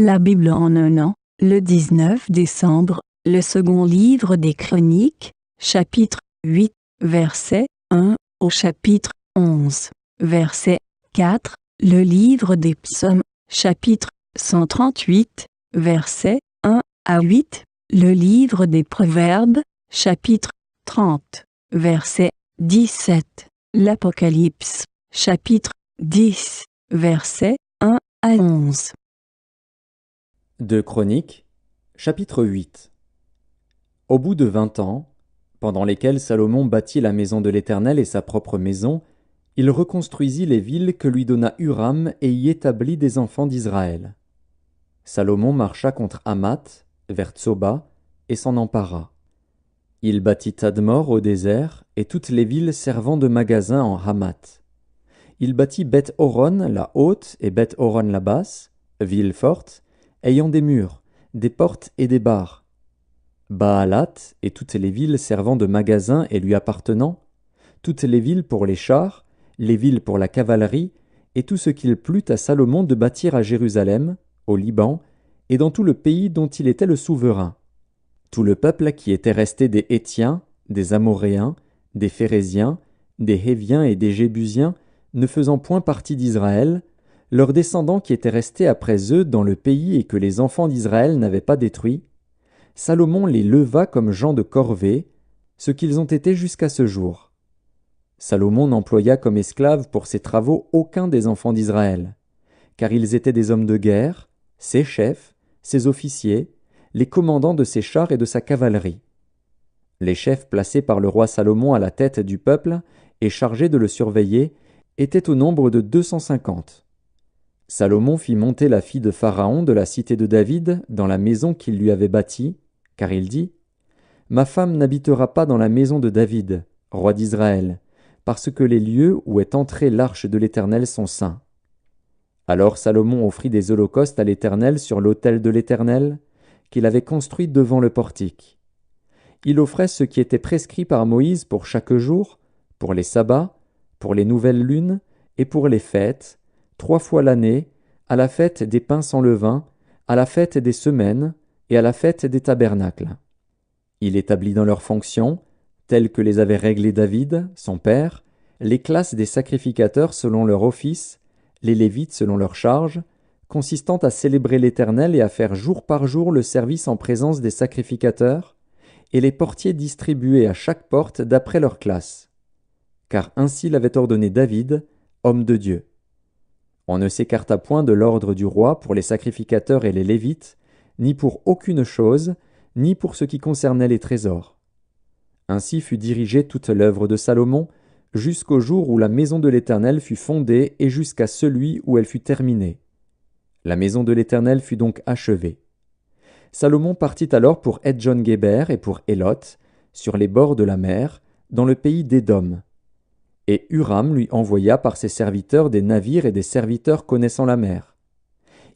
La Bible en un an, le 19 décembre, le second livre des Chroniques, chapitre 8, verset 1 au chapitre 11, verset 4, le livre des Psaumes, chapitre 138, verset 1 à 8, le livre des Proverbes, chapitre 30, verset 17, l'Apocalypse, chapitre 10, verset 1 à 11. 2 Chroniques, chapitre 8. Au bout de 20 ans, pendant lesquels Salomon bâtit la maison de l'Éternel et sa propre maison, il reconstruisit les villes que lui donna Huram et y établit des enfants d'Israël. Salomon marcha contre Hamath, vers Tsoba, et s'en empara. Il bâtit Tadmor au désert et toutes les villes servant de magasins en Hamath. Il bâtit Beth-Horon la haute et Beth-Horon la basse, villes fortes, ayant des murs, des portes et des barres. Baalat et toutes les villes servant de magasins et lui appartenant, toutes les villes pour les chars, les villes pour la cavalerie, et tout ce qu'il plut à Salomon de bâtir à Jérusalem, au Liban, et dans tout le pays dont il était le souverain. Tout le peuple qui était resté des Hétiens, des Amoréens, des Phéréziens, des Héviens et des Jébusiens, ne faisant point partie d'Israël, leurs descendants qui étaient restés après eux dans le pays et que les enfants d'Israël n'avaient pas détruit, Salomon les leva comme gens de corvée, ce qu'ils ont été jusqu'à ce jour. Salomon n'employa comme esclaves pour ses travaux aucun des enfants d'Israël, car ils étaient des hommes de guerre, ses chefs, ses officiers, les commandants de ses chars et de sa cavalerie. Les chefs placés par le roi Salomon à la tête du peuple et chargés de le surveiller étaient au nombre de 250. Salomon fit monter la fille de Pharaon de la cité de David dans la maison qu'il lui avait bâtie, car il dit « Ma femme n'habitera pas dans la maison de David, roi d'Israël, parce que les lieux où est entrée l'arche de l'Éternel sont saints. » Alors Salomon offrit des holocaustes à l'Éternel sur l'autel de l'Éternel, qu'il avait construit devant le portique. Il offrait ce qui était prescrit par Moïse pour chaque jour, pour les sabbats, pour les nouvelles lunes et pour les fêtes, 3 fois l'année, à la fête des pains sans levain, à la fête des semaines et à la fête des tabernacles. Il établit dans leurs fonctions, telles que les avait réglées David, son père, les classes des sacrificateurs selon leur office, les Lévites selon leur charge, consistant à célébrer l'Éternel et à faire jour par jour le service en présence des sacrificateurs, et les portiers distribués à chaque porte d'après leur classe. Car ainsi l'avait ordonné David, homme de Dieu. On ne s'écarta point de l'ordre du roi pour les sacrificateurs et les Lévites, ni pour aucune chose, ni pour ce qui concernait les trésors. Ainsi fut dirigée toute l'œuvre de Salomon, jusqu'au jour où la maison de l'Éternel fut fondée et jusqu'à celui où elle fut terminée. La maison de l'Éternel fut donc achevée. Salomon partit alors pour Edjon-Guéber et pour Élot, sur les bords de la mer, dans le pays d'Édom. Et Huram lui envoya par ses serviteurs des navires et des serviteurs connaissant la mer.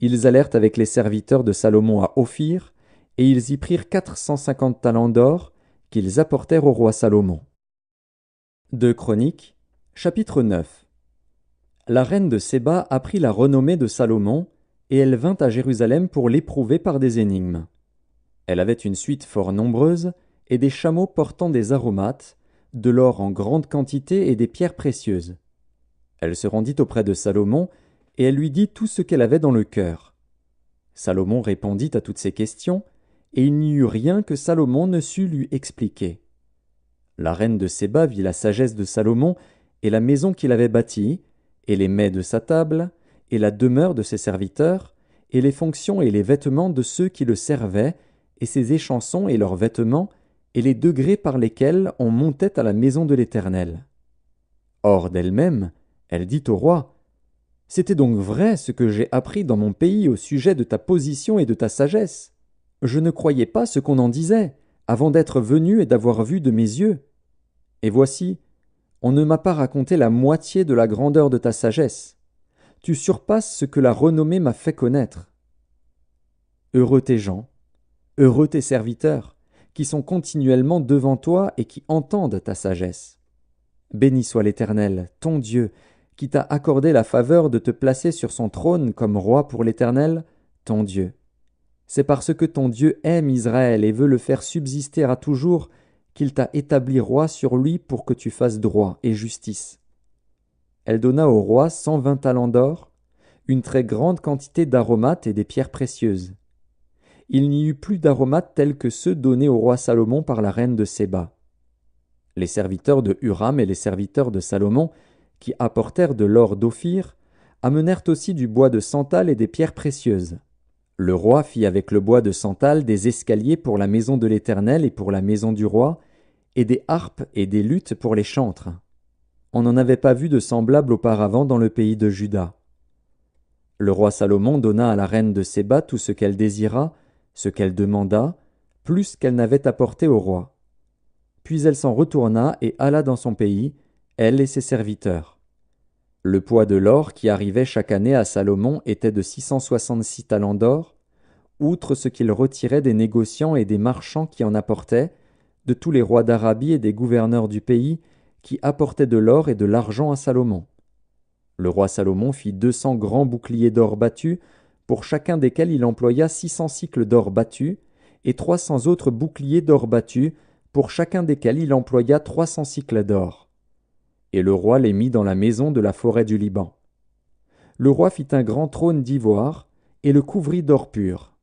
Ils allèrent avec les serviteurs de Salomon à Ophir, et ils y prirent 450 talents d'or, qu'ils apportèrent au roi Salomon. 2 Chroniques, chapitre 9. La reine de Séba apprit la renommée de Salomon, et elle vint à Jérusalem pour l'éprouver par des énigmes. Elle avait une suite fort nombreuse, et des chameaux portant des aromates, de l'or en grande quantité et des pierres précieuses. Elle se rendit auprès de Salomon, et elle lui dit tout ce qu'elle avait dans le cœur. Salomon répondit à toutes ses questions, et il n'y eut rien que Salomon ne sût lui expliquer. La reine de Séba vit la sagesse de Salomon, et la maison qu'il avait bâtie, et les mets de sa table, et la demeure de ses serviteurs, et les fonctions et les vêtements de ceux qui le servaient, et ses échansons et leurs vêtements, et les degrés par lesquels on montait à la maison de l'Éternel. Hors d'elle-même, elle dit au roi, « C'était donc vrai ce que j'ai appris dans mon pays au sujet de ta position et de ta sagesse. Je ne croyais pas ce qu'on en disait, avant d'être venu et d'avoir vu de mes yeux. Et voici, on ne m'a pas raconté la moitié de la grandeur de ta sagesse. Tu surpasses ce que la renommée m'a fait connaître. Heureux tes gens, heureux tes serviteurs, qui sont continuellement devant toi et qui entendent ta sagesse. Béni soit l'Éternel, ton Dieu, qui t'a accordé la faveur de te placer sur son trône comme roi pour l'Éternel, ton Dieu. C'est parce que ton Dieu aime Israël et veut le faire subsister à toujours qu'il t'a établi roi sur lui pour que tu fasses droit et justice. Elle donna au roi 120 talents d'or, une très grande quantité d'aromates et des pierres précieuses. Il n'y eut plus d'aromates tels que ceux donnés au roi Salomon par la reine de Séba. Les serviteurs de Huram et les serviteurs de Salomon, qui apportèrent de l'or d'Ophir, amenèrent aussi du bois de santal et des pierres précieuses. Le roi fit avec le bois de santal des escaliers pour la maison de l'Éternel et pour la maison du roi, et des harpes et des luttes pour les chantres. On n'en avait pas vu de semblable auparavant dans le pays de Juda. Le roi Salomon donna à la reine de Séba tout ce qu'elle désira, ce qu'elle demanda, plus qu'elle n'avait apporté au roi. Puis elle s'en retourna et alla dans son pays, elle et ses serviteurs. Le poids de l'or qui arrivait chaque année à Salomon était de 666 talents d'or, outre ce qu'il retirait des négociants et des marchands qui en apportaient, de tous les rois d'Arabie et des gouverneurs du pays, qui apportaient de l'or et de l'argent à Salomon. Le roi Salomon fit 200 grands boucliers d'or battus, pour chacun desquels il employa 600 cycles d'or battus, et 300 autres boucliers d'or battus, pour chacun desquels il employa 300 cycles d'or. Et le roi les mit dans la maison de la forêt du Liban. Le roi fit un grand trône d'ivoire, et le couvrit d'or pur.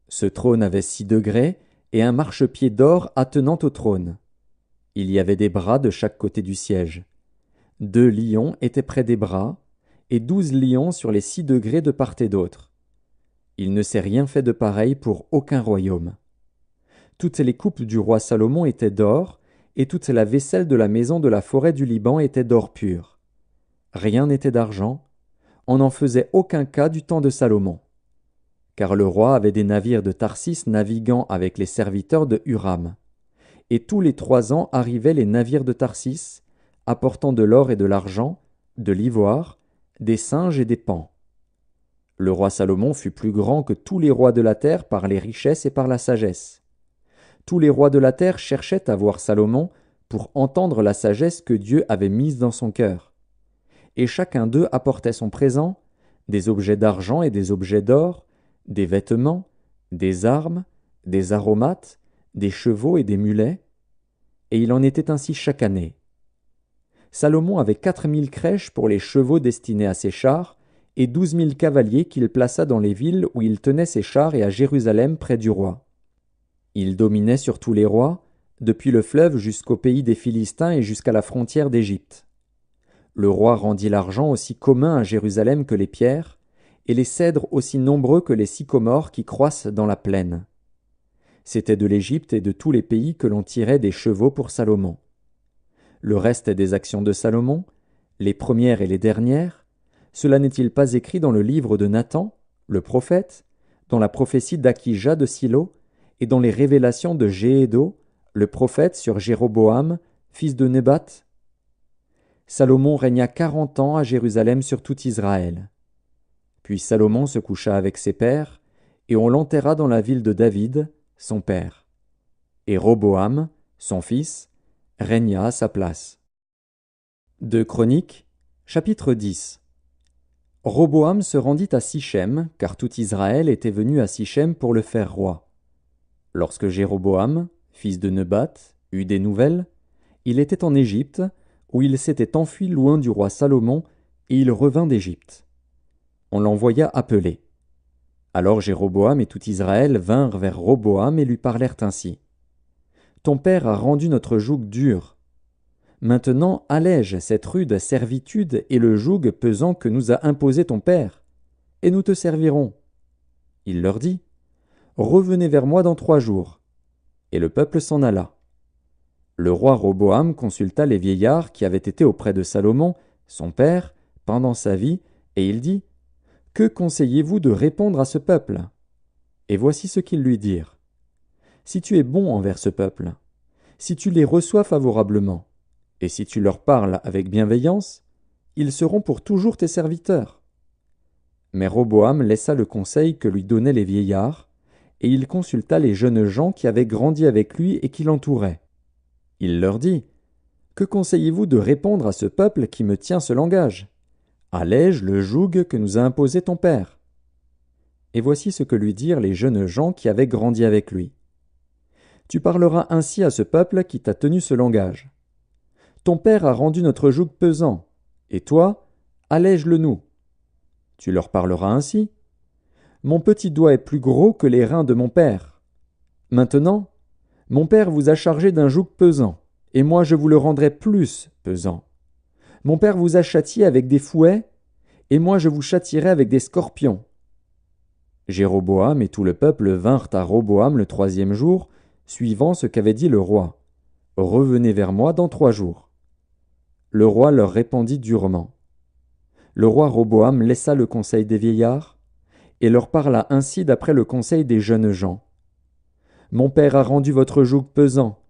Ce trône avait 6 degrés, et un marchepied d'or attenant au trône. Il y avait des bras de chaque côté du siège. 2 lions étaient près des bras, et 12 lions sur les 6 degrés de part et d'autre. Il ne s'est rien fait de pareil pour aucun royaume. Toutes les coupes du roi Salomon étaient d'or, et toute la vaisselle de la maison de la forêt du Liban était d'or pur. Rien n'était d'argent, on n'en faisait aucun cas du temps de Salomon. Car le roi avait des navires de Tarsis naviguant avec les serviteurs de Huram. Et tous les 3 ans arrivaient les navires de Tarsis, apportant de l'or et de l'argent, de l'ivoire, des singes et des paons. Le roi Salomon fut plus grand que tous les rois de la terre par les richesses et par la sagesse. Tous les rois de la terre cherchaient à voir Salomon pour entendre la sagesse que Dieu avait mise dans son cœur. Et chacun d'eux apportait son présent, des objets d'argent et des objets d'or, des vêtements, des armes, des aromates, des chevaux et des mulets, et il en était ainsi chaque année. Salomon avait 4000 crèches pour les chevaux destinés à ses chars, et 12 000 cavaliers qu'il plaça dans les villes où il tenait ses chars et à Jérusalem près du roi. Il dominait sur tous les rois, depuis le fleuve jusqu'au pays des Philistins et jusqu'à la frontière d'Égypte. Le roi rendit l'argent aussi commun à Jérusalem que les pierres, et les cèdres aussi nombreux que les sycomores qui croissent dans la plaine. C'était de l'Égypte et de tous les pays que l'on tirait des chevaux pour Salomon. Le reste des actions de Salomon, les premières et les dernières, cela n'est-il pas écrit dans le livre de Nathan, le prophète, dans la prophétie d'Akija de Silo, et dans les révélations de Jéhédo, le prophète sur Jéroboam, fils de Nebat? Salomon régna 40 ans à Jérusalem sur tout Israël. Puis Salomon se coucha avec ses pères, et on l'enterra dans la ville de David, son père. Et Roboam, son fils, régna à sa place. 2 Chroniques, chapitre 10. Roboam se rendit à Sichem, car tout Israël était venu à Sichem pour le faire roi. Lorsque Jéroboam, fils de Nebat, eut des nouvelles, il était en Égypte, où il s'était enfui loin du roi Salomon, et il revint d'Égypte. On l'envoya appeler. Alors Jéroboam et tout Israël vinrent vers Roboam et lui parlèrent ainsi. « Ton père a rendu notre joug dur. Maintenant allège cette rude servitude et le joug pesant que nous a imposé ton père, et nous te servirons. » Il leur dit, « Revenez vers moi dans 3 jours. » Et le peuple s'en alla. Le roi Roboam consulta les vieillards qui avaient été auprès de Salomon, son père, pendant sa vie, et il dit, « Que conseillez-vous de répondre à ce peuple ?» Et voici ce qu'ils lui dirent. « Si tu es bon envers ce peuple, si tu les reçois favorablement, et si tu leur parles avec bienveillance, ils seront pour toujours tes serviteurs. » Mais Roboam laissa le conseil que lui donnaient les vieillards, et il consulta les jeunes gens qui avaient grandi avec lui et qui l'entouraient. Il leur dit, « Que conseillez-vous de répondre à ce peuple qui me tient ce langage ? Allège le joug que nous a imposé ton père. » Et voici ce que lui dirent les jeunes gens qui avaient grandi avec lui. Tu parleras ainsi à ce peuple qui t'a tenu ce langage. Ton père a rendu notre joug pesant, et toi, allège-le nous. Tu leur parleras ainsi. Mon petit doigt est plus gros que les reins de mon père. Maintenant, mon père vous a chargé d'un joug pesant, et moi je vous le rendrai plus pesant. Mon père vous a châtié avec des fouets, et moi je vous châtierai avec des scorpions. Jéroboam et tout le peuple vinrent à Roboam le 3e jour, suivant ce qu'avait dit le roi. Revenez vers moi dans 3 jours. Le roi leur répondit durement. Le roi Roboam laissa le conseil des vieillards, et leur parla ainsi d'après le conseil des jeunes gens. Mon père a rendu votre joug pesant,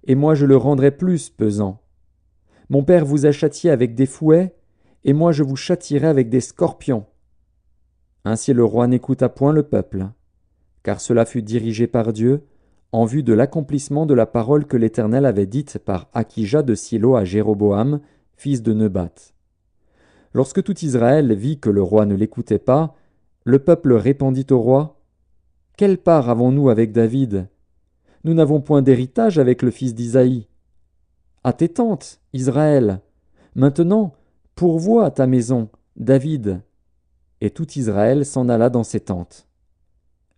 et moi je le rendrai plus pesant. Mon père vous a châtié avec des fouets, et moi je vous châtierai avec des scorpions. Ainsi le roi n'écouta point le peuple, car cela fut dirigé par Dieu, en vue de l'accomplissement de la parole que l'Éternel avait dite par Akija de Silo à Jéroboam, fils de Nebat. Lorsque tout Israël vit que le roi ne l'écoutait pas, le peuple répondit au roi, « Quelle part avons-nous avec David? Nous n'avons point d'héritage avec le fils d'Isaïe. À tes tentes, Israël. Maintenant, pourvois ta maison, David. » Et tout Israël s'en alla dans ses tentes.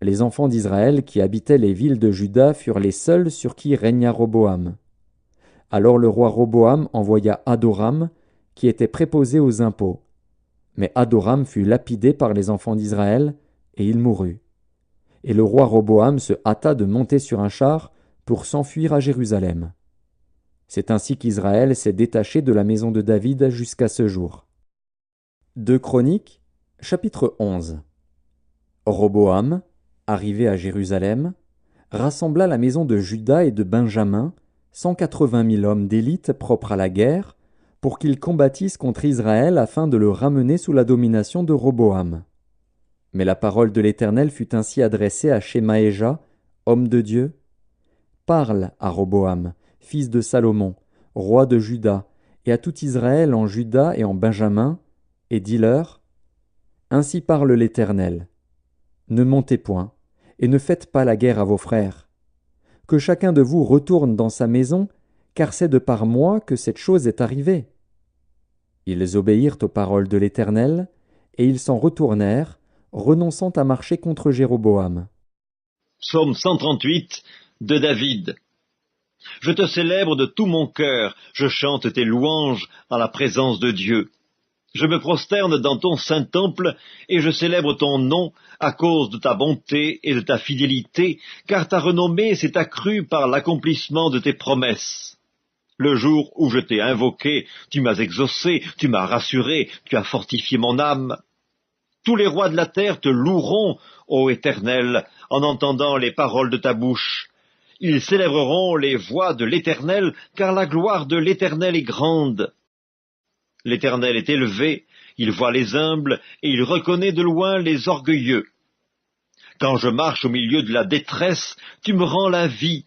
Les enfants d'Israël qui habitaient les villes de Juda furent les seuls sur qui régna Roboam. Alors le roi Roboam envoya Adoram, qui était préposé aux impôts. Mais Adoram fut lapidé par les enfants d'Israël, et il mourut. Et le roi Roboam se hâta de monter sur un char pour s'enfuir à Jérusalem. C'est ainsi qu'Israël s'est détaché de la maison de David jusqu'à ce jour. 2 Chroniques, chapitre 11. Roboam, arrivé à Jérusalem, rassembla la maison de Juda et de Benjamin, 180 000 hommes d'élite propres à la guerre, pour qu'ils combattissent contre Israël afin de le ramener sous la domination de Roboam. Mais la parole de l'Éternel fut ainsi adressée à Shemaéja, homme de Dieu. Parle à Roboam, fils de Salomon, roi de Juda, et à tout Israël en Juda et en Benjamin, et dis-leur, ainsi parle l'Éternel. Ne montez point, et ne faites pas la guerre à vos frères. Que chacun de vous retourne dans sa maison, car c'est de par moi que cette chose est arrivée. Ils obéirent aux paroles de l'Éternel, et ils s'en retournèrent, renonçant à marcher contre Jéroboam. Psaume 138 de David. Je te célèbre de tout mon cœur, je chante tes louanges en la présence de Dieu. Je me prosterne dans ton saint temple, et je célèbre ton nom à cause de ta bonté et de ta fidélité, car ta renommée s'est accrue par l'accomplissement de tes promesses. Le jour où je t'ai invoqué, tu m'as exaucé, tu m'as rassuré, tu as fortifié mon âme. Tous les rois de la terre te loueront, ô Éternel, en entendant les paroles de ta bouche. Ils célébreront les voies de l'Éternel, car la gloire de l'Éternel est grande. L'Éternel est élevé, il voit les humbles, et il reconnaît de loin les orgueilleux. Quand je marche au milieu de la détresse, tu me rends la vie.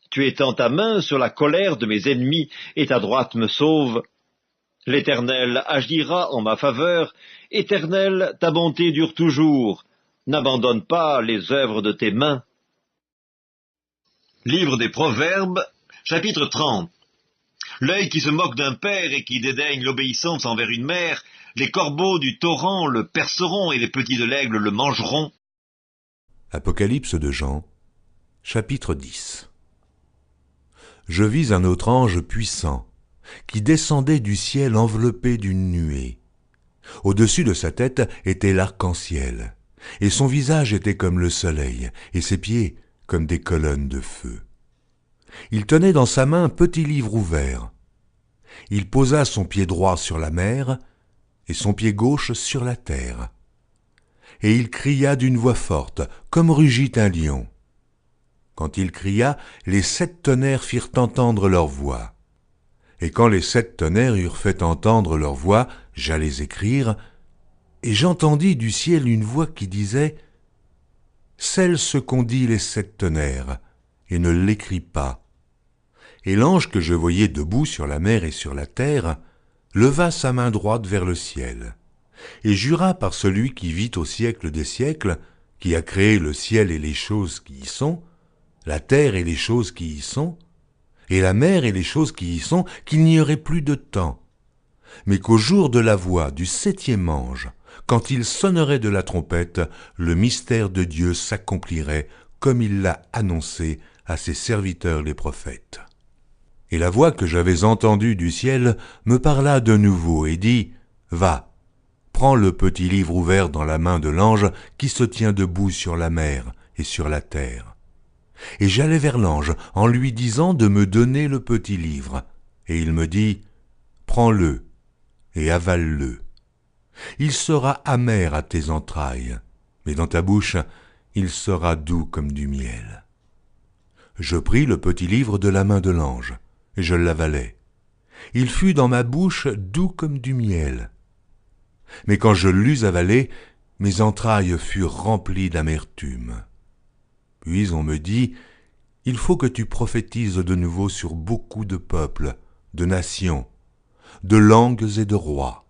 Tu étends ta main sur la colère de mes ennemis, et ta droite me sauve. L'Éternel agira en ma faveur. Éternel, ta bonté dure toujours. N'abandonne pas les œuvres de tes mains. Livre des Proverbes, chapitre 30. L'œil qui se moque d'un père et qui dédaigne l'obéissance envers une mère, les corbeaux du torrent le perceront et les petits de l'aigle le mangeront. Apocalypse de Jean, chapitre 10. Je vis un autre ange puissant, qui descendait du ciel enveloppé d'une nuée. Au-dessus de sa tête était l'arc-en-ciel, et son visage était comme le soleil, et ses pieds comme des colonnes de feu. Il tenait dans sa main un petit livre ouvert. Il posa son pied droit sur la mer, et son pied gauche sur la terre. Et il cria d'une voix forte, comme rugit un lion. Quand il cria, les 7 tonnerres firent entendre leur voix. Et quand les 7 tonnerres eurent fait entendre leur voix, j'allais écrire, et j'entendis du ciel une voix qui disait « Scelle ce qu'ont dit les 7 tonnerres, et ne l'écris pas. » Et l'ange que je voyais debout sur la mer et sur la terre leva sa main droite vers le ciel, et jura par celui qui vit au siècle des siècles qui a créé le ciel et les choses qui y sont, la terre et les choses qui y sont, et la mer et les choses qui y sont, qu'il n'y aurait plus de temps, mais qu'au jour de la voix du 7e ange, quand il sonnerait de la trompette, le mystère de Dieu s'accomplirait comme il l'a annoncé à ses serviteurs les prophètes. Et la voix que j'avais entendue du ciel me parla de nouveau et dit « Va, prends le petit livre ouvert dans la main de l'ange qui se tient debout sur la mer et sur la terre. » Et j'allai vers l'ange en lui disant de me donner le petit livre. Et il me dit « Prends-le et avale-le. Il sera amer à tes entrailles, mais dans ta bouche, il sera doux comme du miel. » Je pris le petit livre de la main de l'ange, et je l'avalai. Il fut dans ma bouche doux comme du miel. Mais quand je l'eus avalé, mes entrailles furent remplies d'amertume. Puis on me dit, « Il faut que tu prophétises de nouveau sur beaucoup de peuples, de nations, de langues et de rois. »